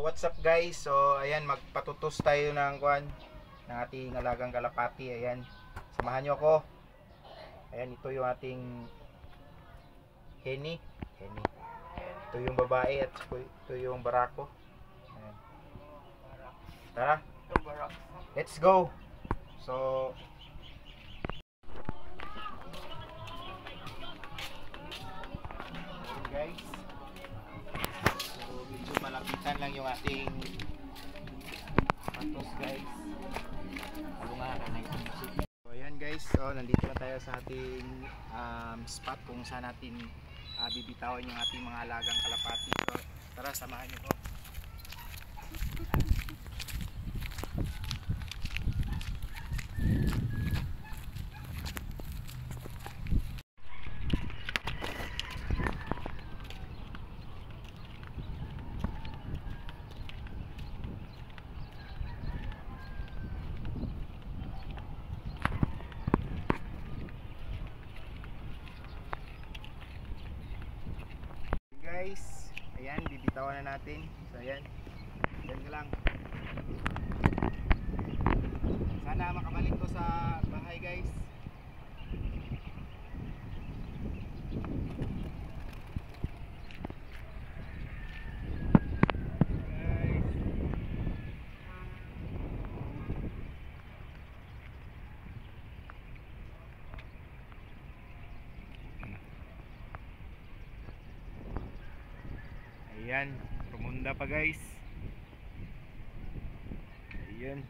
what's up guys? So, ayan, magpatutos tayo ng ng ating alagang kalapati. Ayan, samahan nyo ako. Ayan, ito yung ating Henny. Ito yung babae at ito yung barako. Ayan. Tara, let's go. So, guys, so medyo malapitan lang yung ating patos guys. So ayan guys, so nandito na tayo sa ating spot kung saan natin bibitawan yung ating mga alagang kalapati. So tara, samahan niyo po. Guys, ayan, bibitawan na natin. So ayan, dyan ka lang. Sana makabalik to sa bahay guys. Ayan, rumunda pa guys. Ayan.